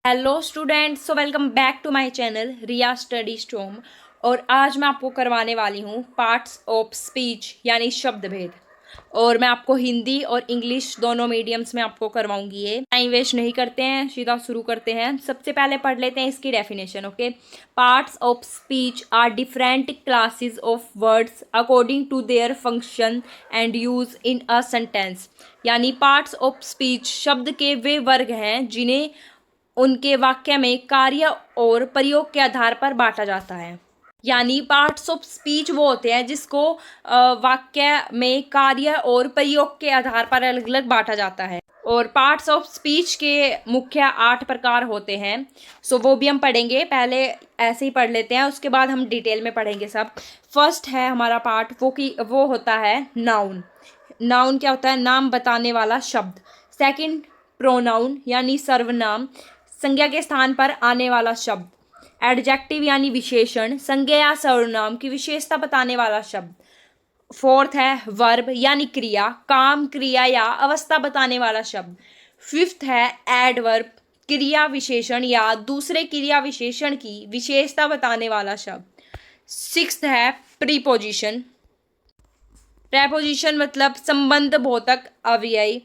Hello students, so welcome back to my channel Riya Study Storm. और आज मैं आपको करवाने वाली हूँ पार्ट्स ऑफ स्पीच यानी शब्द भेद। और मैं आपको हिंदी और इंग्लिश दोनों मीडियम्स में आपको करवाऊंगी। ये टाइम वेस्ट नहीं करते हैं, सीधा शुरू करते हैं। सबसे पहले पढ़ लेते हैं इसकी definition. Okay, parts of speech are different classes of words according to their function and use in a sentence. यानी पार्ट्स ऑफ स्पीच शब्द के वे वर्ग हैं जिन्हें उनके वाक्य में कार्य और प्रयोग के आधार पर बांटा जाता है। यानी पार्ट्स ऑफ स्पीच वो होते हैं जिसको वाक्य में कार्य और प्रयोग के आधार पर अलग अलग बांटा जाता है। और पार्ट्स ऑफ स्पीच के मुख्य 8 प्रकार होते हैं। सो वो भी हम पढ़ेंगे। पहले ऐसे ही पढ़ लेते हैं, उसके बाद हम डिटेल में पढ़ेंगे सब। फर्स्ट है हमारा पार्ट वो होता है नाउन। नाउन क्या होता है? नाम बताने वाला शब्द। सेकंड, प्रोनाउन यानी सर्वनाम, संज्ञा के स्थान पर आने वाला शब्द। एडजेक्टिव यानी विशेषण, संज्ञा या सर्वनाम की विशेषता बताने वाला शब्द। फोर्थ है वर्ब यानी क्रिया, काम, क्रिया या अवस्था बताने वाला शब्द। फिफ्थ है एडवर्ब, क्रिया विशेषण या दूसरे क्रिया विशेषण की विशेषता बताने वाला शब्द। सिक्स्थ है प्रीपोजिशन। प्रेपोजिशन मतलब संबंध बोधक अव्यय,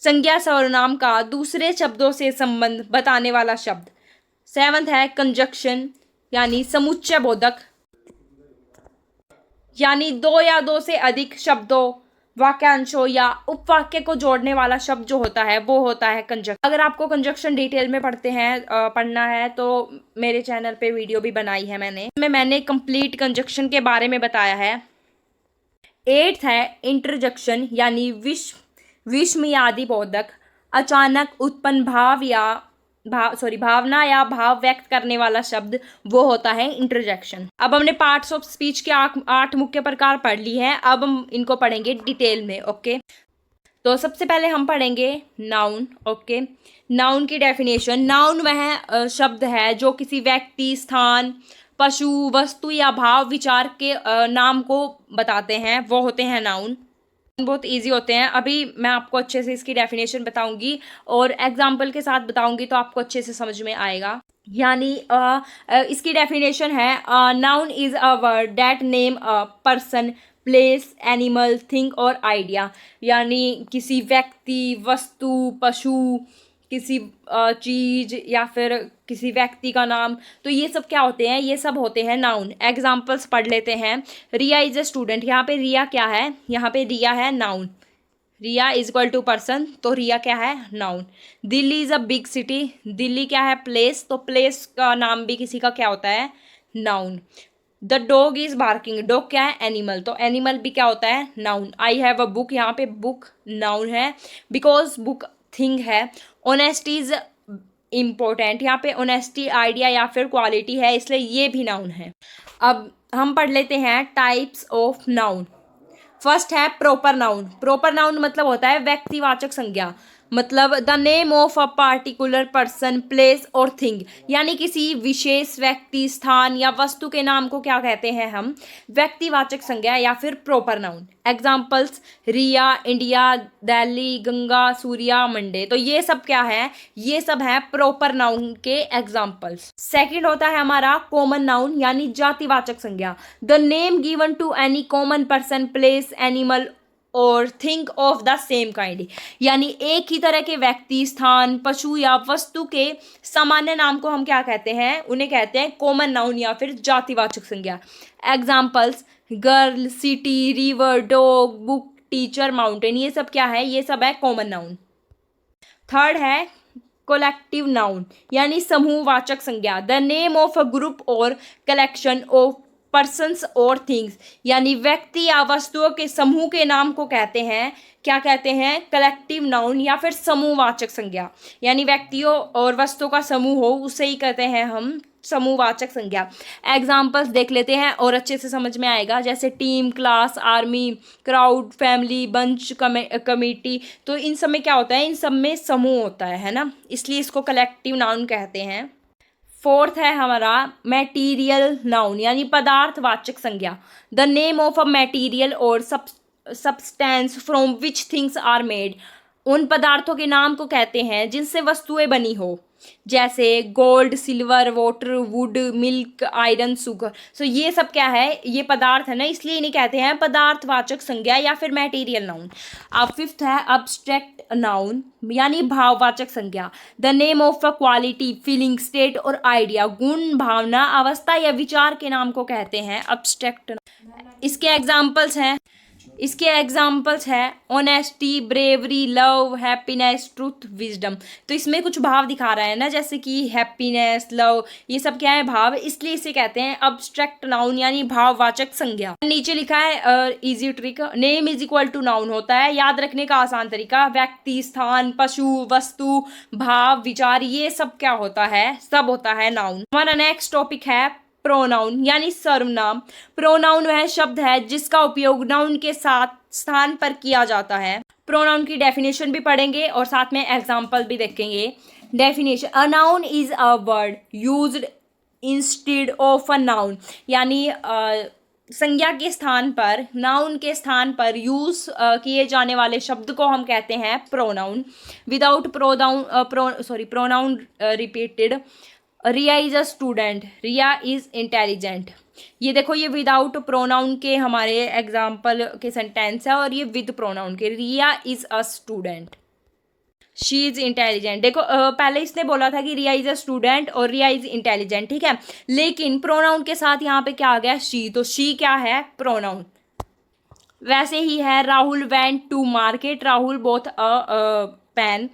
संज्ञा सर्वनाम का दूसरे शब्दों से संबंध बताने वाला शब्द। सेवंथ है कंजक्शन यानी समुच्चय बोधक, यानी दो या दो से अधिक शब्दों, वाक्यांशों या उपवाक्य को जोड़ने वाला शब्द जो होता है वो होता है कंजक्शन। अगर आपको कंजक्शन डिटेल में पढ़ना है तो मेरे चैनल पे वीडियो भी बनाई है मैंने कंप्लीट कंजक्शन के बारे में बताया है। एट्थ है इंटरजेक्शन यानी विस्मयादि बोधक, अचानक उत्पन्न भावना या भाव व्यक्त करने वाला शब्द वो होता है इंटरजेक्शन। अब हमने पार्ट्स ऑफ स्पीच के 8 मुख्य प्रकार पढ़ ली हैं। अब हम इनको पढ़ेंगे डिटेल में। ओके, तो सबसे पहले हम पढ़ेंगे नाउन। ओके, नाउन की डेफिनेशन। नाउन वह शब्द है जो किसी व्यक्ति, स्थान, पशु, वस्तु या भाव विचार के नाम को बताते हैं, वो होते हैं नाउन। बहुत इजी होते हैं। अभी मैं आपको अच्छे से इसकी डेफिनेशन बताऊंगी और एग्जाम्पल के साथ बताऊंगी तो आपको अच्छे से समझ में आएगा। यानी इसकी डेफिनेशन है noun is a word that name a person, place, animal, thing और आइडिया। यानी किसी व्यक्ति, वस्तु, पशु, किसी चीज या फिर किसी व्यक्ति का नाम, तो ये सब क्या होते हैं? ये सब होते हैं नाउन। एग्जाम्पल्स पढ़ लेते हैं। Riya is a student. यहाँ पे रिया क्या है? यहाँ पे रिया है noun. Riya is equal to person, तो रिया क्या है? Noun. Delhi is a big city. Delhi क्या है? प्लेस, तो प्लेस का नाम भी किसी का क्या होता है? Noun. The dog is barking. Dog क्या है? एनिमल, तो एनिमल भी क्या होता है? Noun. I have a book. यहाँ पे बुक नाउन है बिकॉज बुक थिंग है। Honesty is important. यहाँ पे ऑनेस्टी आइडिया या फिर क्वालिटी है, इसलिए ये भी नाउन है। अब हम पढ़ लेते हैं टाइप्स ऑफ नाउन। फर्स्ट है प्रॉपर नाउन। प्रॉपर नाउन मतलब होता है व्यक्तिवाचक संज्ञा, मतलब the name of a particular person, place और थिंग। यानी किसी विशेष व्यक्ति, स्थान या वस्तु के नाम को क्या कहते हैं हम? व्यक्तिवाचक संज्ञा या फिर proper noun. Examples Riya, India, Delhi, Ganga, Surya, Monday, तो ये सब क्या है? ये सब है प्रॉपर नाउन के एग्जाम्पल्स। सेकंड होता है हमारा कॉमन नाउन यानी जातिवाचक संज्ञा, the name given to any common person, place, animal और think of the same kind. यानी एक ही तरह के व्यक्ति, स्थान, पशु या वस्तु के सामान्य नाम को हम क्या कहते हैं? उन्हें कहते हैं कॉमन नाउन या फिर जातिवाचक संज्ञा। Examples girl, city, river, dog, book, teacher, mountain, ये सब क्या है? ये सब है कॉमन नाउन। थर्ड है कोलेक्टिव नाउन यानी समूहवाचक संज्ञा, the name of a group और कलेक्शन ऑफ पर्सन्स और थिंग्स। यानी व्यक्ति या वस्तुओं के समूह के नाम को कहते हैं, क्या कहते हैं? कलेक्टिव नाउन या फिर समूहवाचक संज्ञा। यानी व्यक्तियों और वस्तुओं का समूह हो उसे ही कहते हैं हम समूहवाचक संज्ञा। एग्जाम्पल्स देख लेते हैं और अच्छे से समझ में आएगा, जैसे team, class, army, crowd, family, bunch, committee. तो इन सब में क्या होता है? इन सब में समूह होता है ना, इसलिए इसको कलेक्टिव नाउन कहते हैं। फोर्थ है हमारा मैटीरियल नाउन यानी पदार्थवाचक संज्ञा, the name of a material और substance from which things are made. उन पदार्थों के नाम को कहते हैं जिनसे वस्तुएं बनी हो, जैसे gold, silver, water, wood, milk, iron, sugar. So ये सब क्या है, ये पदार्थ है ना, इसलिए इन्हें कहते हैं पदार्थवाचक संज्ञा या फिर मटेरियल नाउन। अब फिफ्थ है अब्स्ट्रैक्ट नाउन, यानी भाववाचक संज्ञा। The name of a quality, feeling, state और आइडिया, गुण, भावना, अवस्था या विचार के नाम को कहते हैं अब्स्ट्रैक्ट। इसके एग्जाम्पल्स हैं honesty, bravery, love, happiness, truth, wisdom. तो इसमें कुछ भाव दिखा रहा है ना, जैसे कि हैप्पीनेस, लव, ये सब क्या है, भाव, इसलिए इसे कहते हैं अब्स्ट्रैक्ट नाउन यानी भाववाचक संज्ञा। नीचे लिखा है easy trick, name is equal to noun होता है, याद रखने का आसान तरीका, व्यक्ति, स्थान, पशु, वस्तु, भाव, विचार, ये सब क्या होता है, सब होता है नाउन। हमारा नेक्स्ट टॉपिक है प्रोनाउन यानी सर्वनाम। प्रोनाउन वह शब्द है जिसका उपयोग नाउन के साथ स्थान पर किया जाता है। प्रोनाउन की डेफिनेशन भी पढ़ेंगे और साथ में एग्जाम्पल भी देखेंगे। Definition, a noun is a word used instead of a noun, यानी संज्ञा के स्थान पर, नाउन के स्थान पर यूज किए जाने वाले शब्द को हम कहते हैं pronoun. Without pronoun repeated, Riya is a student, Riya is intelligent. ये देखो, ये विदाउट प्रोनाउन के हमारे एग्जाम्पल के सेंटेंस है, और ये विद प्रोनाउन के, Riya is a student, she is intelligent. देखो पहले इसने बोला था कि रिया इज अ स्टूडेंट और रिया इज इंटेलिजेंट, ठीक है, लेकिन प्रोनाउन के साथ यहाँ पे क्या आ गया, शी, तो शी क्या है, प्रोनाउन। वैसे ही है Rahul went to market, Rahul bought a pen,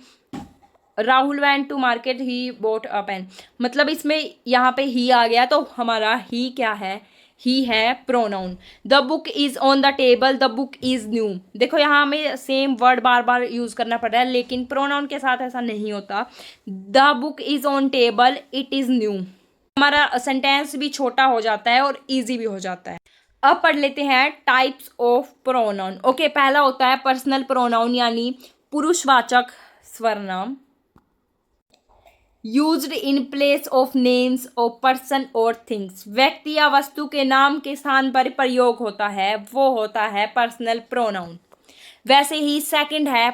Rahul went to market, he bought a pen. मतलब इसमें यहाँ पे ही आ गया, तो हमारा ही क्या है, ही है pronoun. The book is on the table, the book is new. देखो यहाँ हमें सेम वर्ड बार बार यूज करना पड़ रहा है, लेकिन प्रोनाउन के साथ ऐसा नहीं होता। The book is on table, it is new. हमारा सेंटेंस भी छोटा हो जाता है और इजी भी हो जाता है। अब पढ़ लेते हैं टाइप्स ऑफ प्रोनाउन। ओके, पहला होता है पर्सनल प्रोनाउन यानी पुरुषवाचक सर्वनाम, used in place of names of person और थिंग्स। व्यक्ति या वस्तु के नाम के स्थान पर प्रयोग होता है, वो होता है पर्सनल प्रोनाउन। वैसे ही सेकंड है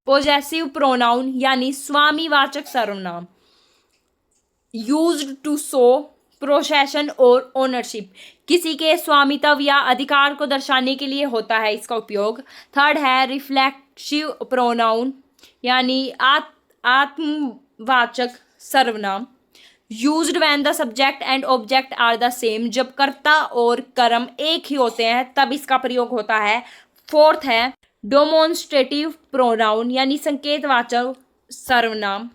पोजेसिव प्रोनाउन यानी स्वामीवाचक सर्वनाम, यूज्ड टू शो प्रोसेशन और ओनरशिप, किसी के स्वामित्व या अधिकार को दर्शाने के लिए होता है इसका उपयोग। थर्ड है रिफ्लेक्सिव प्रोनाउन यानी आत्मवाचक सर्वनाम, used when the subject and object are the same, जब कर्ता और कर्म एक ही होते हैं तब इसका प्रयोग होता है। फोर्थ है डेमोन्स्ट्रेटिव प्रोनाउन यानी संकेतवाचक सर्वनाम।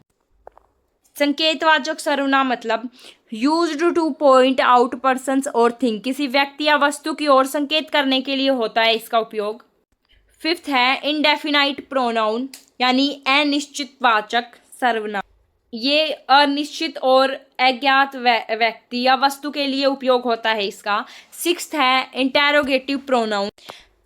संकेतवाचक सर्वनाम मतलब used two point out persons और थिंग, किसी व्यक्ति या वस्तु की ओर संकेत करने के लिए होता है इसका उपयोग। फिफ्थ है इंडेफिनाइट प्रोनाउन यानी अनिश्चितवाचक सर्वनाम, ये अनिश्चित और अज्ञात व्यक्ति या वस्तु के लिए उपयोग होता है इसका। सिक्स्थ है इंटेरोगेटिव प्रोनाउन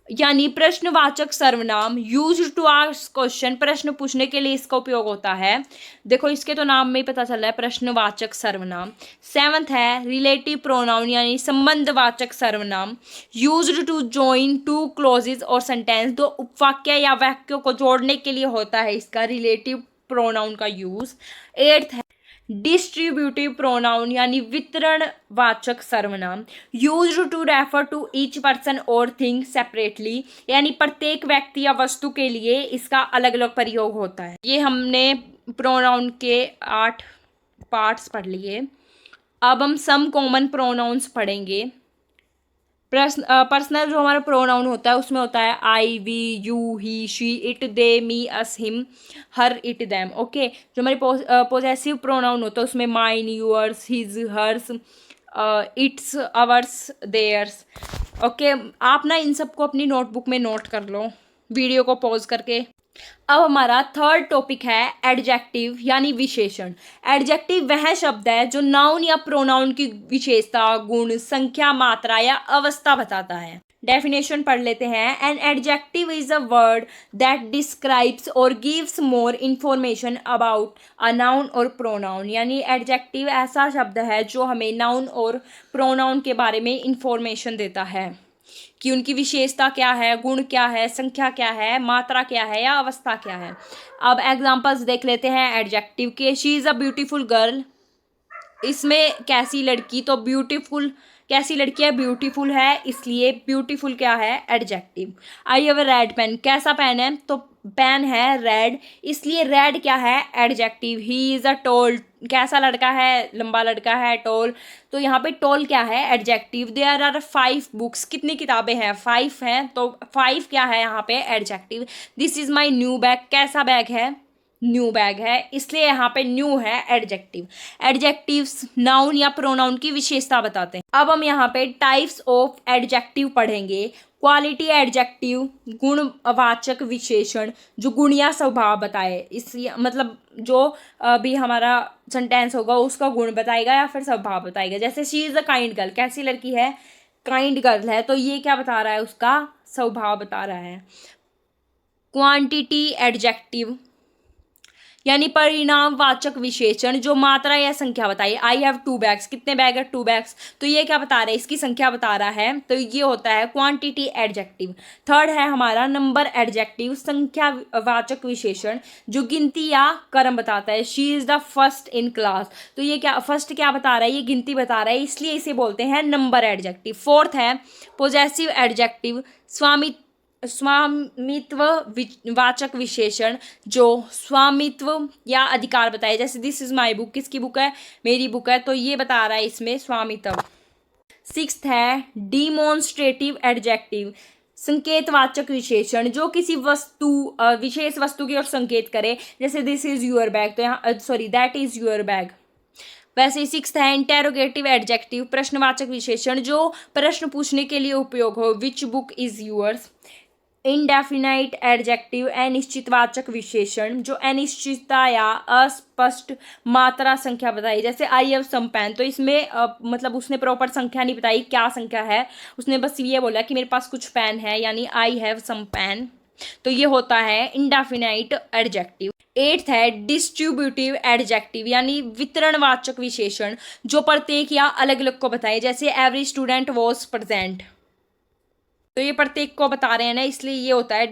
यानी प्रश्नवाचक सर्वनाम, यूज्ड टू आस्क क्वेश्चन, प्रश्न पूछने के लिए इसका उपयोग होता है। देखो इसके तो नाम में ही पता चल रहा है, प्रश्नवाचक सर्वनाम। सेवंथ है रिलेटिव प्रोनाउन यानी संबंधवाचक सर्वनाम, used to join two clauses और सेंटेंस, दो उपवाक्य या वाक्यों को जोड़ने के लिए होता है इसका रिलेटिव प्रोनाउन का यूज। एट्थ है डिस्ट्रीब्यूटिव प्रोनाउन यानी वितरणवाचक सर्वनाम, used to refer to each person और थिंग सेपरेटली, यानी प्रत्येक व्यक्ति या वस्तु के लिए इसका अलग अलग प्रयोग होता है। ये हमने प्रोनाउन के 8 पार्ट्स पढ़ लिए। अब हम सम कॉमन प्रोनाउंस पढ़ेंगे। पर्सनल जो हमारा प्रोनाउन होता है उसमें होता है I, we, you, he, she, it, they, me, us, him, her, it, them. Okay, जो हमारे पोजेसिव प्रोनाउन होता है उसमें mine, yours, his, hers, its, ours, theirs. Okay, आप ना इन सबको अपनी नोटबुक में नोट कर लो वीडियो को पॉज करके। अब हमारा थर्ड टॉपिक है एडजेक्टिव यानी विशेषण। एडजेक्टिव वह शब्द है जो नाउन या प्रोनाउन की विशेषता, गुण, संख्या, मात्रा या अवस्था बताता है। डेफिनेशन पढ़ लेते हैं। An adjective is a word that describes और gives more information about a noun और प्रोनाउन, यानी एडजेक्टिव ऐसा शब्द है जो हमें नाउन और प्रोनाउन के बारे में इंफॉर्मेशन देता है। कि उनकी विशेषता क्या है, गुण क्या है, संख्या क्या है, मात्रा क्या है या अवस्था क्या है। अब एग्जांपल्स देख लेते हैं एडजेक्टिव के। She is a beautiful girl, इसमें कैसी लड़की, तो ब्यूटीफुल, कैसी लड़की है, ब्यूटीफुल है, इसलिए ब्यूटीफुल क्या है, adjective. I have a red pen, कैसा पेन है, तो पेन है रेड, इसलिए रेड क्या है, adjective. He is a tall, कैसा लड़का है, लंबा लड़का है, टोल, तो यहाँ पे टोल क्या है, एडजेक्टिव। देयर आर 5 बुक्स, कितनी किताबें हैं, 5 हैं, तो 5 क्या है यहाँ पे, adjective. This is my new bag, कैसा बैग है, न्यू बैग है, इसलिए यहाँ पे न्यू है, एडजेक्टिव। एडजेक्टिव्स नाउन या प्रोनाउन की विशेषता बताते हैं। अब हम यहाँ पे टाइप्स ऑफ एडजेक्टिव पढ़ेंगे। क्वालिटी एडजेक्टिव, गुणवाचक विशेषण, जो गुण या स्वभाव बताए, इस मतलब जो भी हमारा सेंटेंस होगा उसका गुण बताएगा या फिर स्वभाव बताएगा। जैसे she is a kind girl, कैसी लड़की है, काइंड गर्ल है, तो ये क्या बता रहा है, उसका स्वभाव बता रहा है। क्वांटिटी एडजेक्टिव यानी परिणामवाचक विशेषण, जो मात्रा या संख्या बताइए। आई हैव 2 बैग्स, कितने बैग है, 2 बैग्स, तो ये क्या बता रहा है, इसकी संख्या बता रहा है, तो ये होता है क्वांटिटी एडजेक्टिव। थर्ड है हमारा नंबर एडजेक्टिव, संख्यावाचक विशेषण, जो गिनती या क्रम बताता है। She is the first in class, तो ये क्या, फर्स्ट क्या बता रहा है, ये गिनती बता रहा है, इसलिए इसे बोलते हैं नंबर एडजेक्टिव। फोर्थ है पोजेसिव एडजेक्टिव, स्वामित्व वाचक विशेषण, जो स्वामित्व या अधिकार बताए। जैसे दिस इज माई बुक, किसकी बुक है, मेरी बुक है, तो ये बता रहा है इसमें स्वामित्व। सिक्स्थ है डिमोन्स्ट्रेटिव एडजेक्टिव, संकेतवाचक विशेषण, जो किसी वस्तु विशेष वस्तु की ओर संकेत करे। जैसे दिस इज यूर बैग, तो यहाँ sorry that is your bag. वैसे ही सिक्स्थ है इंटेरोगेटिव एडजेक्टिव, प्रश्नवाचक विशेषण, जो प्रश्न पूछने के लिए उपयोग हो। Which book is yours. Indefinite adjective, अनिश्चितवाचक विशेषण, जो अनिश्चितता या अस्पष्ट मात्रा संख्या बताई। जैसे आई हैव सम पेन, तो इसमें मतलब उसने प्रॉपर संख्या नहीं बताई, क्या संख्या है, उसने बस ये बोला कि मेरे पास कुछ पेन है, यानी आई हैव सम पेन, तो ये होता है इंडेफिनाइट एडजेक्टिव। एट्थ है डिस्ट्रीब्यूटिव एडजेक्टिव, यानी वितरणवाचक विशेषण, जो प्रत्येक या अलग अलग को बताए। जैसे एवरी स्टूडेंट वॉज प्रेजेंट, तो ये प्रत्येक को बता रहे हैं ना, इसलिए ये होता है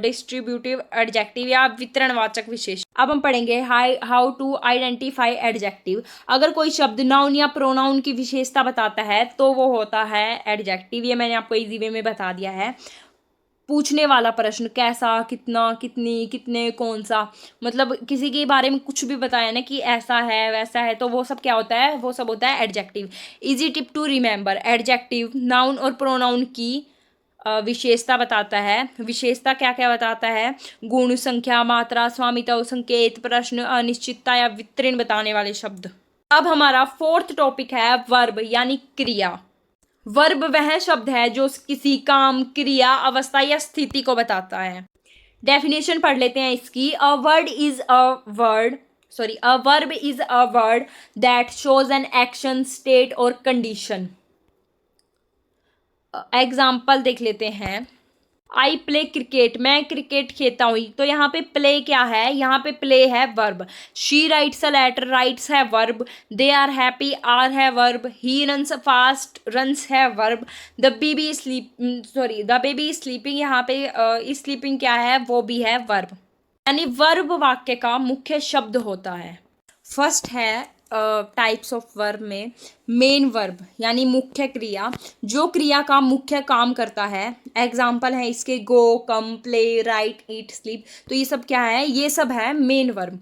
डिस्ट्रीब्यूटिव एडजेक्टिव या वितरणवाचक विशेषण। अब हम पढ़ेंगे हाउ टू आइडेंटिफाई एडजेक्टिव। अगर कोई शब्द नाउन या प्रोनाउन की विशेषता बताता है तो वो होता है एडजेक्टिव। ये मैंने आपको इजी वे में बता दिया है। पूछने वाला प्रश्न, कैसा, कितना, कितनी, कितने, कौन सा, मतलब किसी के बारे में कुछ भी बताया ना कि ऐसा है वैसा है, तो वो सब क्या होता है, वो सब होता है adjective. Easy tip to remember, adjective noun और प्रोनाउन की विशेषता बताता है। विशेषता क्या क्या बताता है, गुण, संख्या, मात्रा, स्वामित्व, संकेत, प्रश्न, अनिश्चितता या वितरण बताने वाले शब्द। अब हमारा फोर्थ टॉपिक है वर्ब यानी क्रिया। वर्ब वह शब्द है जो किसी काम, क्रिया, अवस्था या स्थिति को बताता है। डेफिनेशन पढ़ लेते हैं इसकी। A verb is a word that shows an action, state और कंडीशन। एग्जाम्पल देख लेते हैं। आई प्ले क्रिकेट, मैं क्रिकेट खेलता हूँ, तो यहाँ पे प्ले क्या है, यहाँ पे प्ले है verb. She writes a letter, writes है verb. They are happy, are है verb. He runs fast, runs है verb. The baby is sleeping, यहाँ पे स्लीपिंग क्या है, वो भी है वर्ब। यानी वर्ब वाक्य का मुख्य शब्द होता है। फर्स्ट है टाइप्स ऑफ वर्ब में मेन वर्ब यानी मुख्य क्रिया, जो क्रिया का मुख्य काम करता है। एग्जाम्पल है इसके गो, कम, प्ले, राइट, ईट, स्लीप, तो ये सब क्या है, ये सब है मेन वर्ब।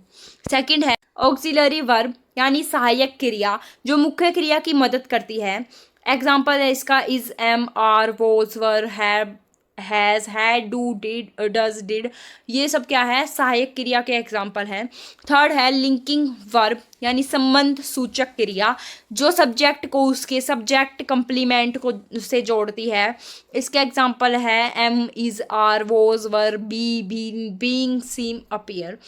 सेकंड है ऑक्सिलरी वर्ब यानी सहायक क्रिया, जो मुख्य क्रिया की मदद करती है। एग्जाम्पल है इसका is, am, are, was, were, have, has, had, do, did, does, did, ये सब क्या है, सहायक क्रिया के एग्जाम्पल हैं। थर्ड है लिंकिंग वर्ब यानी संबंध सूचक क्रिया, जो सब्जेक्ट को उसके सब्जेक्ट कंप्लीमेंट को से जोड़ती है। इसके एग्जाम्पल है am, is, are, was, were, be, being, seem, appear.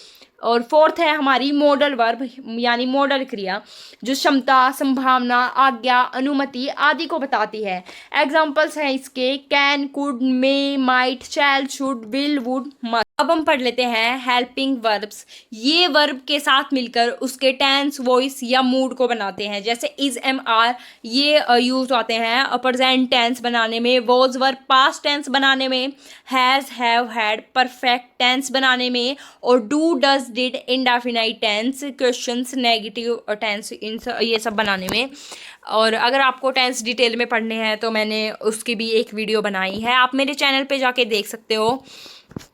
और फोर्थ है हमारी मॉडल वर्ब यानी मॉडल क्रिया, जो क्षमता, संभावना, आज्ञा, अनुमति आदि को बताती है। एग्जाम्पल्स हैं इसके can, could, may, might, shall, should, will, would, must. अब हम पढ़ लेते हैं हेल्पिंग वर्ब्स। ये वर्ब के साथ मिलकर उसके टेंस, वॉइस या मूड को बनाते हैं। जैसे इज, एम, आर ये यूज होते हैं प्रेजेंट टेंस बनाने में, वॉज वर्ब पास्ट टेंस बनाने में, has, have, had perfect tense बनाने में, और do, does, did indefinite tense, questions, negative tense ये सब बनाने में। और अगर आपको टेंस डिटेल में पढ़ने हैं तो मैंने उसकी भी एक वीडियो बनाई है, आप मेरे चैनल पे जाके देख सकते हो।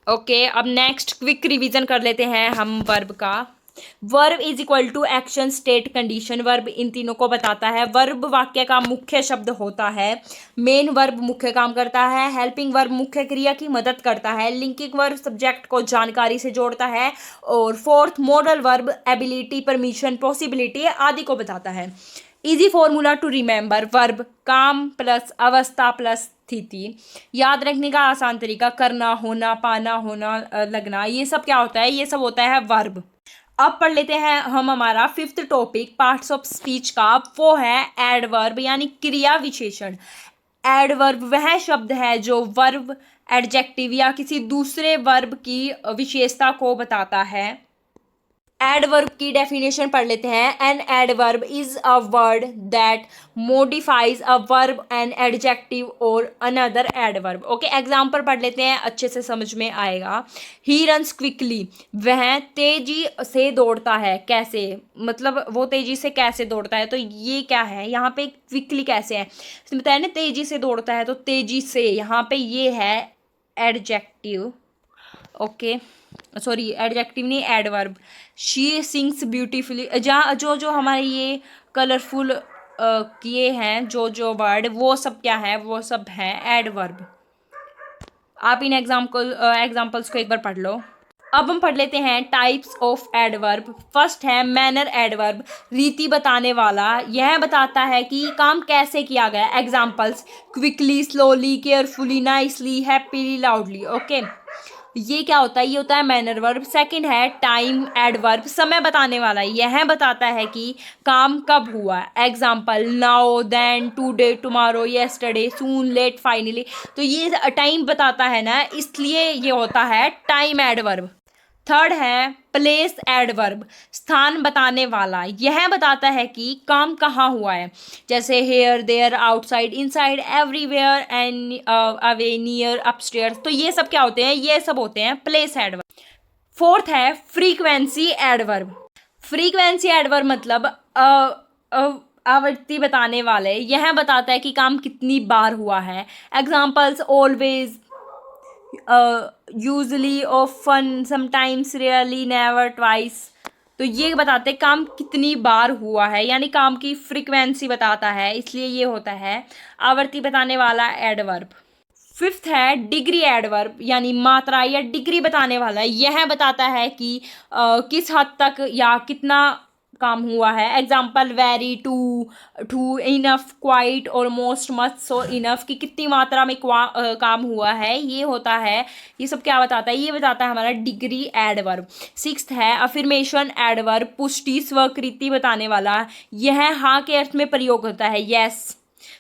ओके, अब नेक्स्ट क्विक रिवीजन कर लेते हैं हम वर्ब का। Verb is equal to action, state, condition. Verb इन तीनों को बताता है। वर्ब वाक्य का मुख्य शब्द होता है। मेन वर्ब मुख्य काम करता है। हेल्पिंग वर्ब मुख्य क्रिया की मदद करता है। लिंकिंग वर्ब सब्जेक्ट को जानकारी से जोड़ता है। और fourth modal verb ability, permission, possibility आदि को बताता है। Easy formula to remember, verb काम प्लस अवस्था प्लस स्थिति। याद रखने का आसान तरीका, करना, होना, पाना, होना, लगना, ये सब क्या होता है, ये सब होता है वर्ब। अब पढ़ लेते हैं हम हमारा fifth topic parts of speech का, वो है एडवर्ब यानी क्रिया विशेषण। एडवर्ब वह शब्द है जो वर्ब, एडजेक्टिव या किसी दूसरे वर्ब की विशेषता को बताता है। एडवर्ब की डेफिनेशन पढ़ लेते हैं। An adverb is a word that modifies a verb, an adjective और अनदर एडवर्ब। ओके, एग्जाम्पल पढ़ लेते हैं, अच्छे से समझ में आएगा। ही रन्स क्विकली, वह तेजी से दौड़ता है। कैसे, मतलब वो तेजी से कैसे दौड़ता है, तो ये क्या है यहाँ पे, क्विकली कैसे है, इसमें बताया ना तेजी से दौड़ता है, तो तेजी से यहाँ पे ये है एडजेक्टिव। ओके, सॉरी एडजेक्टिव नहीं, एडवर्ब। शी सिंग्स ब्यूटीफुली, जहाँ जो जो हमारे ये कलरफुल किए हैं जो जो वर्ड, वो सब क्या है, वो सब है एडवर्ब। आप इन एग्जाम्पल्स को एक बार पढ़ लो। अब हम पढ़ लेते हैं टाइप्स ऑफ एडवर्ब। फर्स्ट है मैनर एडवर्ब, रीति बताने वाला, यह बताता है कि काम कैसे किया गया। Examples quickly, slowly, carefully, nicely, happily, loudly. Okay, ये क्या होता है, ये होता है मैनर वर्ब। सेकंड है टाइम एडवर्ब, समय बताने वाला, यह बताता है कि काम कब हुआ। Example now, then, today, tomorrow, yesterday, soon, late, finally. तो ये टाइम बताता है ना, इसलिए ये होता है टाइम एडवर्ब। थर्ड है प्लेस एडवर्ब, स्थान बताने वाला, यह बताता है कि काम कहाँ हुआ है। जैसे here, there, outside, inside, everywhere, and away, near, upstairs. तो ये सब क्या होते हैं, ये सब होते हैं प्लेस एडवर्ब। फोर्थ है फ्रीक्वेंसी एडवर्ब। फ्रीक्वेंसी एडवर्ब मतलब आवृत्ति बताने वाले, यह बताता है कि काम कितनी बार हुआ है। Examples always, usually, often, sometimes, rarely, never, twice. तो ये बताते हैं काम कितनी बार हुआ है, यानी काम की फ्रीक्वेंसी बताता है, इसलिए ये होता है आवृत्ति बताने वाला एडवर्ब। फिफ्थ है डिग्री एडवर्ब यानी मात्रा या डिग्री बताने वाला, यह बताता है कि किस हद तक या कितना काम हुआ है। Example very, too, enough, quite, almost, much, so, enough, की कितनी मात्रा में काम हुआ है, ये होता है, ये सब क्या बताता है, ये बताता है हमारा डिग्री एडवर्ब। सिक्स्थ है अफर्मेशन एडवर्ब, पुष्टि, स्वीकृति बताने वाला, यह हाँ के अर्थ में प्रयोग होता है। Yes,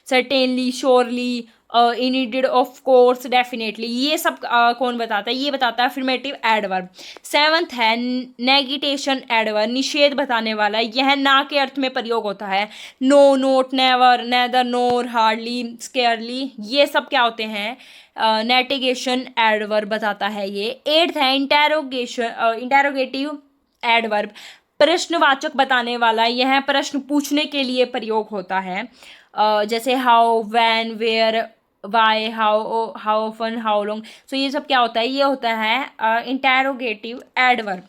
certainly, surely, indeed, of course, definitely, ये सब कौन बताता है, ये बताता है अफर्मेटिव एडवर्ब। सेवंथ है नेगेटेशन एडवर्ब, निषेध बताने वाला, यह ना के अर्थ में प्रयोग होता है। नो, नोट, नेवर, नेदर, नोर, हार्डली, स्केयरली, ये सब क्या होते हैं, नेगेशन एडवर्ब बताता है ये। एट्थ है इंटेरोगेटिव एडवर्ब, प्रश्नवाचक बताने वाला, यह प्रश्न पूछने के लिए प्रयोग होता है। जैसे how, when, where, why, how often, how long. So ये सब क्या होता है, ये होता है इंटेरोगेटिव एडवर्ब।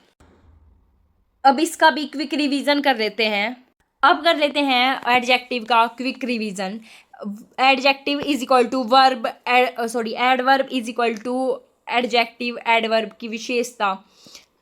अब इसका भी क्विक रिवीजन कर लेते हैं। अब कर लेते हैं एडजेक्टिव का quick revision. Adjective is equal to verb, adverb is equal to adjective, adverb की विशेषता,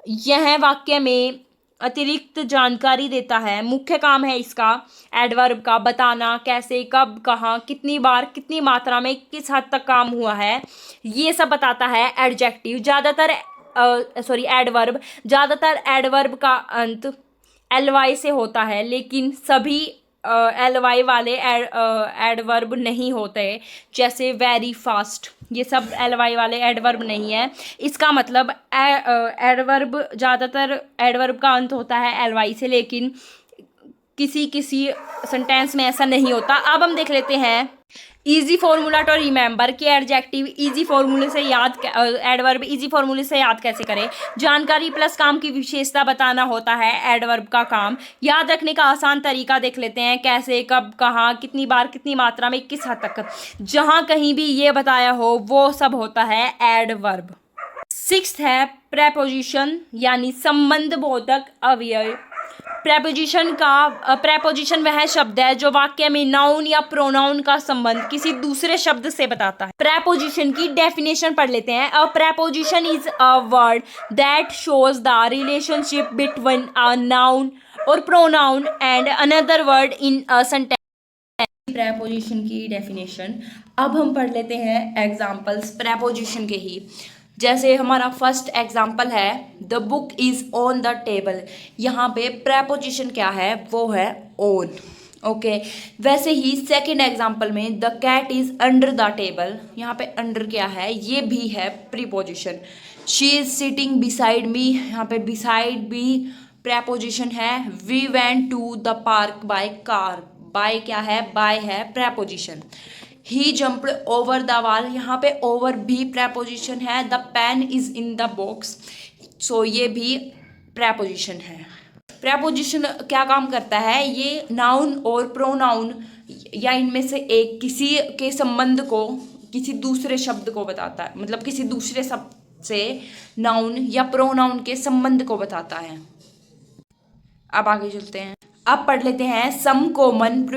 यह वाक्य में अतिरिक्त जानकारी देता है। मुख्य काम है इसका एडवर्ब का बताना, कैसे, कब, कहाँ, कितनी बार, कितनी मात्रा में, किस हद तक काम हुआ है, ये सब बताता है एडजेक्टिव। ज़्यादातर एडवर्ब, ज़्यादातर एडवर्ब का अंत ly से होता है, लेकिन सभी ly वाले एडवर्ब नहीं होते, जैसे वेरी फास्ट, ये सब ly वाले एडवर्ब नहीं है। इसका मतलब एडवर्ब, ज़्यादातर एडवर्ब का अंत होता है ly से, लेकिन किसी किसी सेंटेंस में ऐसा नहीं होता। अब हम देख लेते हैं इजी फॉर्मूला टू रिमेंबर कि एडजेक्टिव इजी फॉर्मूले से याद, एडवर्ब इजी फॉर्मूले से याद कैसे करें। जानकारी प्लस काम की विशेषता बताना होता है एडवर्ब का काम। याद रखने का आसान तरीका देख लेते हैं, कैसे, कब, कहाँ, कितनी बार, कितनी मात्रा में, किस हद तक। जहाँ कहीं भी ये बताया हो वो सब होता है एडवर्ब। 6th है प्रेपोजिशन यानी संबंध बोधक अवयव। प्रेपोजिशन वह शब्द है जो वाक्य में नाउन या प्रोनाउन का संबंध किसी दूसरे शब्द से बताता है। प्रेपोजिशन की डेफिनेशन पढ़ लेते हैं। A preposition is a word that shows the relationship between a noun और pronoun and another word in a sentence. Preposition की डेफिनेशन। अब हम पढ़ लेते हैं एग्जाम्पल्स प्रेपोजिशन के ही। जैसे हमारा फर्स्ट एग्जाम्पल है the book is on the table. यहाँ पे प्रेपोजिशन क्या है, वो है ऑन। ओके, वैसे ही सेकंड एग्जाम्पल में the cat is under the table. यहाँ पे अंडर क्या है, ये भी है preposition. She is sitting beside me, यहाँ पे बिसाइड भी प्रेपोजिशन है। We went to the park by car, by क्या है, बाय है preposition. He jumped over the wall, यहाँ पे ओवर भी प्रेपोजिशन है। The pen is in the box, so ये भी प्रेपोजिशन है। प्रेपोजिशन क्या काम करता है, ये नाउन और प्रोनाउन या इनमें से एक किसी के संबंध को किसी दूसरे शब्द को बताता है, मतलब किसी दूसरे शब्द से नाउन या प्रोनाउन के संबंध को बताता है। अब आगे चलते हैं। अब पढ़ लेते हैं some common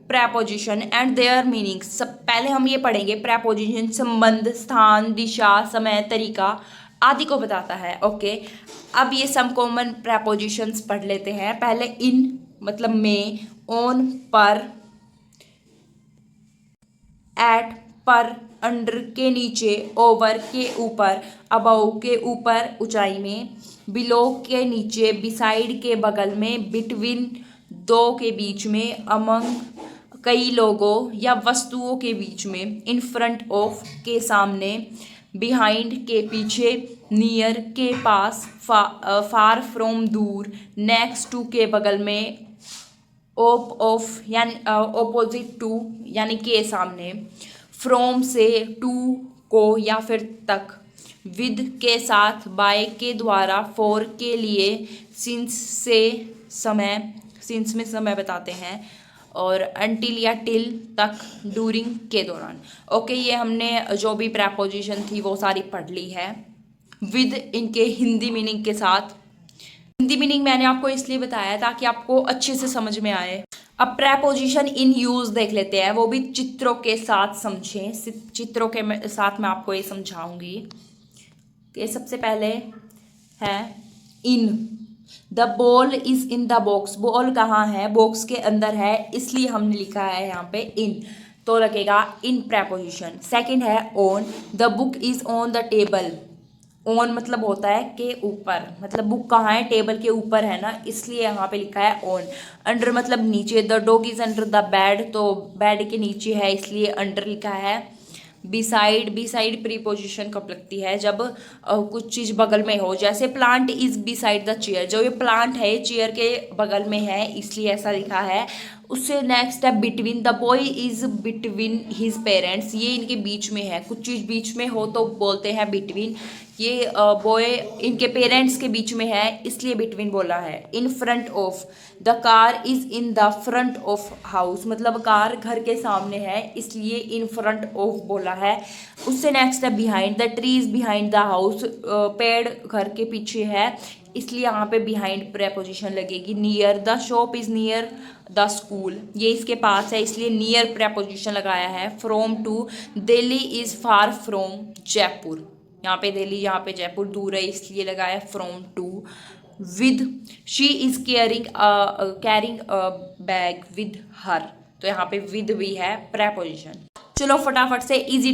preposition and their meanings. सब पहले हम ये पढ़ेंगे प्रेपोजिशन संबंध, स्थान, दिशा, समय, तरीका आदि को बताता है। ओके, अब ये सम कॉमन प्रेपोजिशंस पढ़ लेते हैं। पहले इन मतलब में, ऑन पर, एट पर, अंडर के नीचे, ओवर के ऊपर, अबव के ऊपर ऊंचाई में, बिलो के नीचे, बिसाइड के बगल में, बिटवीन दो के बीच में, अमंग कई लोगों या वस्तुओं के बीच में, इन फ्रंट ऑफ के सामने, बिहाइंड के पीछे, नियर के पास, फार फ्रॉम दूर, नेक्स्ट टू के बगल में, ओप ऑफ यानी ऑपोजिट टू यानी के सामने, फ्रॉम से, टू को या फिर तक, विद के साथ, बाय के द्वारा, फॉर के लिए, सिंस से समय, सिंस में समय बताते हैं, और अंटिल या टिल तक, डूरिंग के दौरान। ओके, ये हमने जो भी प्रेपोजिशन थी वो सारी पढ़ ली है विद इनके हिंदी मीनिंग के साथ। हिंदी मीनिंग मैंने आपको इसलिए बताया ताकि आपको अच्छे से समझ में आए। अब प्रेपोजिशन इन यूज देख लेते हैं, वो भी चित्रों के साथ समझें। चित्रों के साथ मैं आपको ये समझाऊंगी कि सबसे पहले है in. The ball is in the box, ball कहाँ है, बॉक्स के अंदर है, इसलिए हमने लिखा है यहाँ पे इन, तो लगेगा इन प्रेपोजिशन। सेकंड है on, the book is on the table. On मतलब होता है के ऊपर, मतलब बुक कहाँ है, टेबल के ऊपर है ना, इसलिए यहाँ पे लिखा है ऑन। अंडर मतलब नीचे, the dog is under the bed, तो बेड के नीचे है इसलिए अंडर लिखा है। बिसाइड, बिसाइड प्रीपोजिशन कब लगती है, जब कुछ चीज़ बगल में हो, जैसे plant is beside the chair, जो ये प्लांट है चेयर के बगल में है इसलिए ऐसा लिखा है। उससे नेक्स्ट है between, the boy is between his parents, ये इनके बीच में है, कुछ चीज़ बीच में हो तो बोलते हैं बिटवीन। ये बॉय इनके पेरेंट्स के बीच में है इसलिए बिटवीन बोला है। In front of, the car is in the front of house, मतलब कार घर के सामने है इसलिए इन फ्रंट ऑफ बोला है। उससे नेक्स्ट है behind, the tree is behind the house, पेड़ घर के पीछे है इसलिए यहाँ पे बिहाइंड प्रेपोजिशन लगेगी। Near, the shop is near the school, ये इसके पास है इसलिए नियर प्रेपोजिशन लगाया है। From to, Delhi is far from Jaipur, यहाँ पे दिल्ली, यहाँ पे जयपुर दूर है इसलिए लगाया from to. With, she is carrying a bag with her, तो यहाँ पे विद भी है प्रेपोजिशन। चलो फटाफट से इजी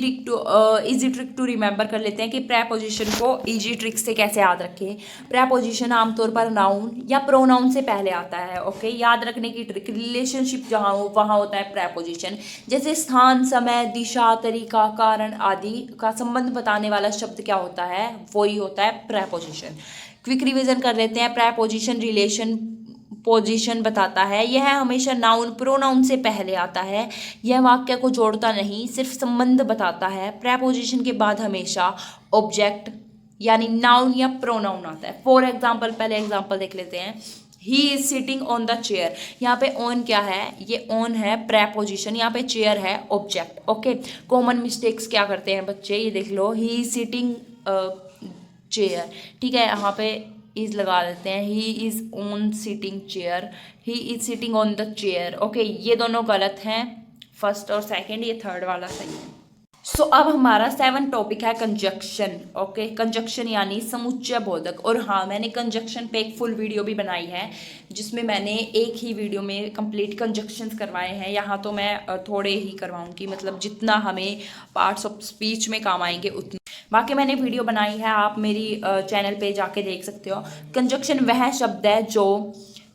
ट्रिक टू रिमेंबर कर लेते हैं कि प्रेपोजिशन को इजी ट्रिक से कैसे याद रखें। प्रेपोजिशन आमतौर पर नाउन या प्रोनाउन से पहले आता है। ओके, याद रखने की ट्रिक, रिलेशनशिप जहाँ हो वहाँ होता है प्रेपोजिशन। जैसे स्थान, समय, दिशा, तरीका, कारण आदि का संबंध बताने वाला शब्द क्या होता है, वही होता है प्रेपोजिशन। क्विक रिवीजन कर लेते हैं। प्रेपोजिशन रिलेशन पोजीशन बताता है। यह हमेशा नाउन प्रोनाउन से पहले आता है। यह वाक्य को जोड़ता नहीं, सिर्फ संबंध बताता है। प्रेपोजिशन के बाद हमेशा ऑब्जेक्ट यानी नाउन या प्रोनाउन आता है। फॉर एग्जाम्पल, पहले एग्जाम्पल देख लेते हैं। He is sitting on the chair. यहाँ पे ऑन क्या है, ये ऑन है प्रेपोजिशन, यहाँ पे चेयर है ऑब्जेक्ट। ओके, कॉमन मिस्टेक्स क्या करते हैं बच्चे, ये देख लो। ही इज सिटिंग चेयर, ठीक है, यहाँ पे इज लगा देते हैं। He is on sitting chair, he is sitting on the chair. Okay, ये दोनों गलत हैं, फर्स्ट और सेकंड, ये थर्ड वाला सही है। सो अब हमारा 7 टॉपिक है कंजक्शन। ओके, कंजक्शन यानी समुच्चय बोधक। और हाँ, मैंने कंजक्शन पे एक फुल वीडियो भी बनाई है जिसमें मैंने एक ही वीडियो में कंप्लीट कंजक्शंस करवाए हैं। यहाँ तो मैं थोड़े ही करवाऊंगी, मतलब जितना हमें पार्ट्स ऑफ स्पीच में काम आएंगे उतने। बाकी मैंने वीडियो बनाई है, आप मेरी चैनल पे जाके देख सकते हो। कंजक्शन वह शब्द है जो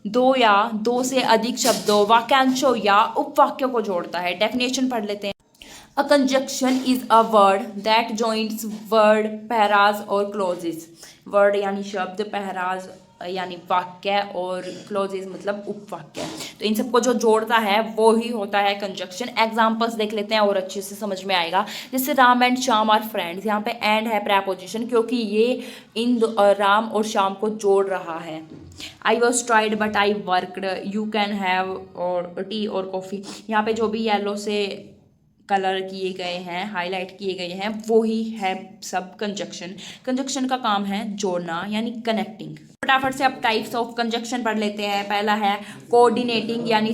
दो या दो से अधिक शब्दों, वाक्यांशों या उपवाक्यों को जोड़ता है। डेफिनेशन पढ़ लेते हैं। A conjunction is a word that joins word, paras और clauses। word यानी शब्द, पैराज यानी वाक्य और क्लोजेज मतलब उपवाक्य। तो इन सबको जो जोड़ता है वो ही होता है कंजक्शन। एग्जाम्पल्स देख लेते हैं और अच्छे से समझ में आएगा। जैसे Ram and Shyam are friends, यहाँ पे एंड है प्रेपोजिशन क्योंकि ये इन राम और श्याम को जोड़ रहा है। I was tried but I worked, you can have और टी और कॉफ़ी, यहाँ पे जो भी येलो से कलर किए गए हैं, हाईलाइट किए गए हैं, वो ही है सब कंजक्शन। कंजक्शन का काम है जोड़ना यानी कनेक्टिंग। फटाफट से अब टाइप्स ऑफ कंजक्शन पढ़ लेते हैं। पहला है कोऑर्डिनेटिंग यानी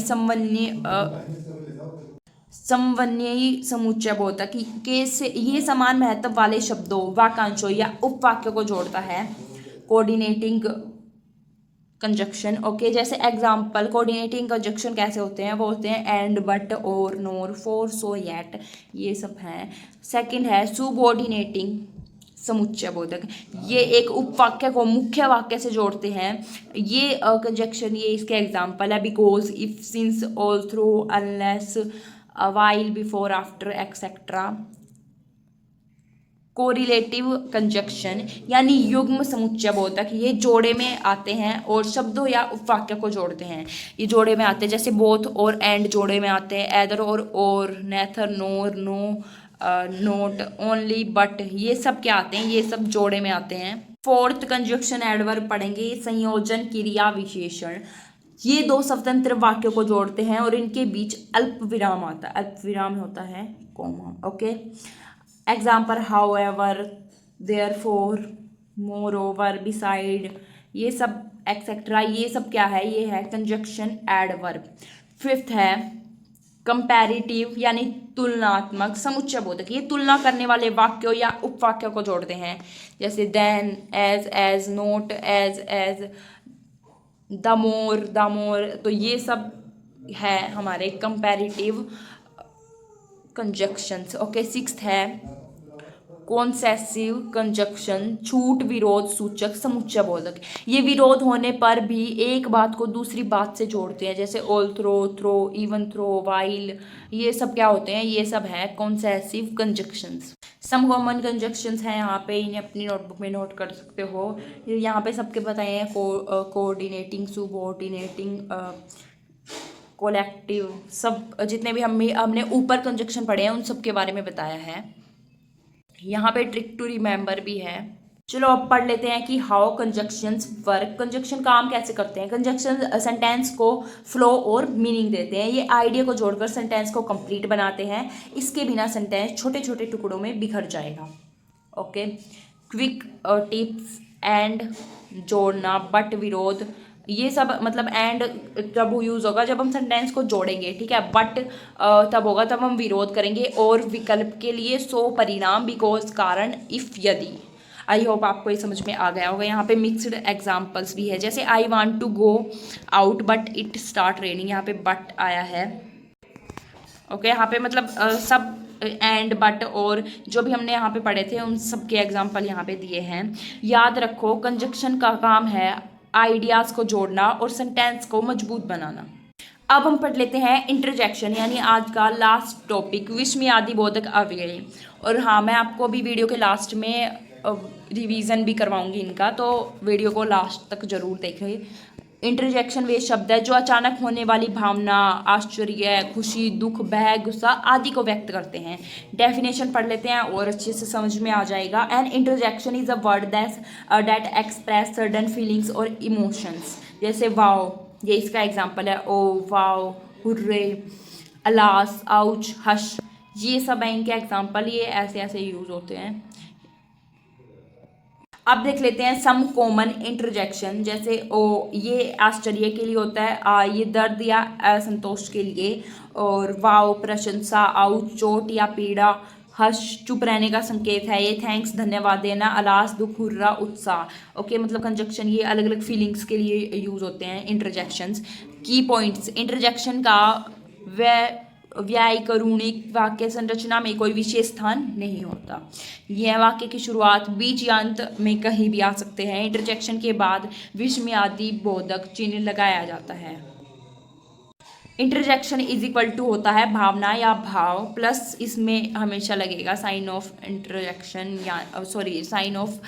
समन्वयी समुच्चय बोधक के से ये समान महत्व वाले शब्दों, वाक्यांशों या उपवाक्यों को जोड़ता है। Coordinating conjunction. ओके, जैसे एग्जाम्पल कोऑर्डिनेटिंग कंजक्शन कैसे होते हैं, वो होते हैं एंड, बट, और, नोर, फॉर, सो, येट, ये सब हैं। सेकंड है सुबऑर्डिनेटिंग समुच्चय बोधक, ये एक उपवाक्य को मुख्य वाक्य से जोड़ते हैं। ये कंजक्शन, ये इसके एग्जाम्पल है। Because, if, since, all, through, unless, while, before, after, etcetera. Correlative conjunction यानी युग्म समुच्चय बोधक, ये जोड़े में आते हैं और शब्दों या उपवाक्य को जोड़ते हैं। ये जोड़े में आते हैं, जैसे बोथ और एंड जोड़े में आते हैं। एदर और, नेथर, नोर, नो, नोट, ओनली, बट, ये सब क्या आते हैं, ये सब जोड़े में आते हैं। फोर्थ कंजक्शन एडवर्ब पढ़ेंगे, संयोजन, क्रिया, विशेषण। ये दो स्वतंत्र वाक्यों को जोड़ते हैं और इनके बीच अल्प विराम आता है। अल्प विराम होता है comma. Okay, example however, therefore, moreover, beside, ये सब एक्सेट्रा, ये सब क्या है, ये है कंजक्शन एडवर्ब। फिफ्थ है कंपैरेटिव यानी तुलनात्मक समुच्चय बोधक, ये तुलना करने वाले वाक्यों या उपवाक्यों को जोड़ते हैं। जैसे than, as, not, as, the more, तो ये सब है हमारे कंपैरेटिव कंजक्शंस। ओके, सिक्स्थ है कॉन्सेसिव कंजक्शन, छूट, विरोध सूचक समुच्चय बोधक, ये विरोध होने पर भी एक बात को दूसरी बात से जोड़ते हैं। जैसे although, even though, while, ये सब क्या होते हैं, ये सब है concessive conjunctions. Some common conjunctions हैं यहाँ पे, इन्हें अपनी नोटबुक में नोट कर सकते हो। यहाँ पे सबके बताए हैं, कोऑर्डिनेटिंग, सुबऑर्डिनेटिंग, कोलेक्टिव, सब जितने भी हमने ऊपर कंजक्शन पढ़े हैं उन सब के बारे में बताया है। यहाँ पे ट्रिक टू रिमेंबर भी है। चलो अब पढ़ लेते हैं कि हाउ कंजक्शंस वर्क, कंजक्शन काम कैसे करते हैं। कंजक्शन सेंटेंस को फ्लो और मीनिंग देते हैं, ये आइडिया को जोड़कर सेंटेंस को कंप्लीट बनाते हैं। इसके बिना सेंटेंस छोटे छोटे टुकड़ों में बिखर जाएगा। ओके, क्विक टिप्स, एंड, जोड़ना, बट, विरोध, ये सब मतलब एंड तब यूज़ होगा जब हम सेंटेंस को जोड़ेंगे, ठीक है। बट तब होगा तब हम विरोध करेंगे, और विकल्प के लिए सो, परिणाम, बिकॉज, कारण, इफ, यदि। आई होप आपको ये समझ में आ गया होगा। यहाँ पे मिक्सड एग्जाम्पल्स भी है, जैसे I want to go out but it start raining, यहाँ पे बट आया है। ओके, यहाँ पे मतलब सब एंड, बट और जो भी हमने यहाँ पे पढ़े थे उन सब के एग्जाम्पल यहाँ पे दिए हैं। याद रखो कंजक्शन का काम है आइडियाज़ को जोड़ना और सेंटेंस को मजबूत बनाना। अब हम पढ़ लेते हैं इंटरजेक्शन, यानी आज का लास्ट टॉपिक विस्मयादि बोधक अव्यय। और हाँ, मैं आपको अभी वीडियो के लास्ट में रिवीजन भी करवाऊंगी इनका, तो वीडियो को लास्ट तक जरूर देखें। इंटरजेक्शन वे शब्द है जो अचानक होने वाली भावना, आश्चर्य, खुशी, दुख, भय, गुस्सा आदि को व्यक्त करते हैं। डेफिनेशन पढ़ लेते हैं और अच्छे से समझ में आ जाएगा। An interjection is a word that express certain feelings और इमोशंस। जैसे वाओ, ये इसका एग्जाम्पल है। Oh wow, hurray, alas, ouch, hush, ये सब है इनके एग्जाम्पल। ये ऐसे ऐसे यूज होते हैं। अब देख लेते हैं सम कॉमन इंटरजेक्शन। जैसे ओ, ये आश्चर्य के लिए होता है। ये दर्द या असंतोष के लिए। और वाओ प्रशंसा, आउच चोट या पीड़ा, हर्ष चुप रहने का संकेत है। ये थैंक्स धन्यवाद देना, अलास दुख, हुर्रा उत्साह। ओके, मतलब कंजक्शन ये अलग अलग फीलिंग्स के लिए यूज होते हैं इंटरजेक्शंस। की पॉइंट्स, इंटरजेक्शन का व्याकरणिक वाक्य संरचना में कोई विशेष स्थान नहीं होता। यह वाक्य की शुरुआत, बीच या अंत में कहीं भी आ सकते हैं। इंटरजेक्शन के बाद विस्मयादि बोधक चिन्ह लगाया जाता है। इंटरजेक्शन इज इक्वल टू होता है भावना या भाव प्लस इसमें हमेशा लगेगा साइन ऑफ इंटरजेक्शन या साइन ऑफ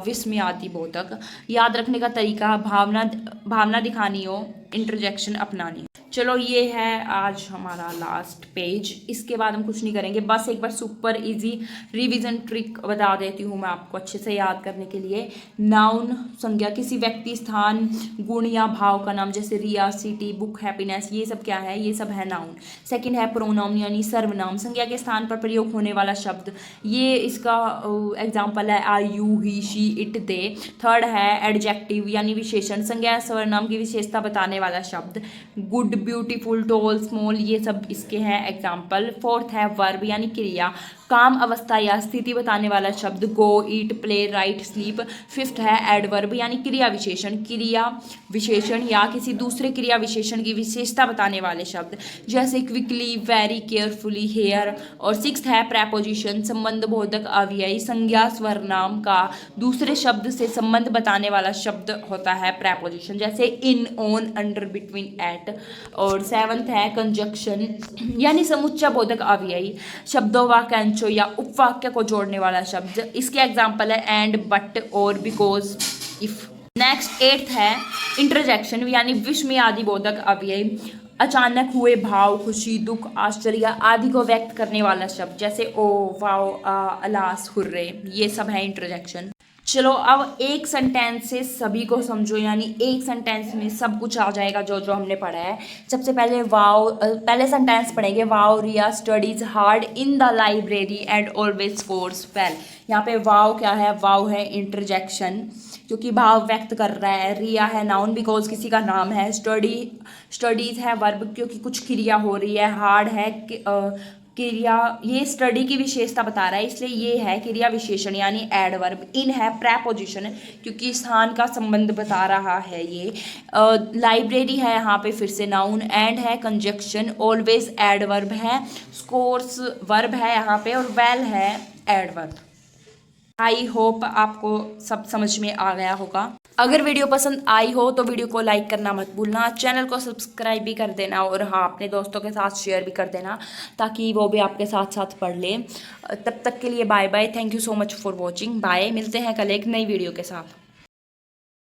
विस्मयादि बोधक। याद रखने का तरीका, भावना दिखानी हो, इंटरजेक्शन अपनानी। चलो ये है आज हमारा लास्ट पेज। इसके बाद हम कुछ नहीं करेंगे, बस एक बार सुपर इजी रिवीजन ट्रिक बता देती हूँ मैं आपको अच्छे से याद करने के लिए। नाउन संज्ञा, किसी व्यक्ति, स्थान, गुण या भाव का नाम, जैसे रिया, सिटी, बुक, हैप्पीनेस, ये सब क्या है, ये सब है नाउन। सेकंड है प्रोनाउन यानी सर्वनाम, संज्ञा के स्थान पर प्रयोग होने वाला शब्द। ये इसका एग्जाम्पल है I, you, he, she, it, they. Third है एडजेक्टिव यानी विशेषण, संज्ञा सर्वनाम की विशेषता बताने वाला शब्द। गुड, ब्यूटीफुल, टॉल, स्मॉल, ये सब इसके हैं एग्जाम्पल। फोर्थ है वर्ब यानी क्रिया, काम, अवस्था या स्थिति बताने वाला शब्द। गो, ईट, प्ले, राइट, स्लीप। फिफ्थ है एडवर्ब यानी क्रिया विशेषण, क्रिया विशेषण या किसी दूसरे क्रिया विशेषण की विशेषता बताने वाले शब्द, जैसे क्विकली, वेरी, केयरफुली, हेयर। और सिक्स्थ है प्रेपोजिशन, संबंध बोधक अव्यय, संज्ञा सर्वनाम का दूसरे शब्द से संबंध बताने वाला शब्द होता है प्रेपोजिशन, जैसे इन, ऑन, अंडर, बिटवीन, एट। और सेवंथ है कंजक्शन यानी समुच्चय बोधक अव्यय, शब्दों, वाक्यांशों या उपवाक्य को जोड़ने वाला शब्द। इसके एग्जाम्पल है एंड, बट, और, बिकॉज, इफ। नेक्स्ट एट्थ है इंटरजेक्शन यानी विस्मयादि बोधक अव्यय, अचानक हुए भाव, खुशी, दुख, आश्चर्य आदि को व्यक्त करने वाला शब्द, जैसे ओ वाओ, अलास, हुर्रे, ये सब है इंटरजेक्शन। चलो अब एक सेंटेंस से सभी को समझो, यानी एक सेंटेंस में सब कुछ आ जाएगा जो जो हमने पढ़ा है। सबसे पहले पहले सेंटेंस पढ़ेंगे। Wow Riya studies hard in the library and always scores well. यहाँ पे वाओ क्या है, वाओ है इंटरजेक्शन क्योंकि भाव व्यक्त कर रहा है। रिया है नाउन बिकॉज किसी का नाम है। स्टडीज है वर्ब क्योंकि कुछ क्रिया हो रही है। हार्ड है क्रिया, ये स्टडी की विशेषता बता रहा है इसलिए ये है क्रिया विशेषण यानी एडवर्ब। इन है प्रेपोजिशन क्योंकि स्थान का संबंध बता रहा है ये। लाइब्रेरी है यहाँ पे फिर से नाउन। एंड है कंजक्शन। ऑलवेज एडवर्ब है। स्कोर्स वर्ब है यहाँ पे और वेल है एडवर्ब। आई होप आपको सब समझ में आ गया होगा। अगर वीडियो पसंद आई हो तो वीडियो को लाइक करना मत भूलना, चैनल को सब्सक्राइब भी कर देना और हाँ अपने दोस्तों के साथ शेयर भी कर देना ताकि वो भी आपके साथ साथ पढ़ लें। तब तक के लिए bye bye. Thank you so much for watching. Bye, मिलते हैं कल एक नई वीडियो के साथ।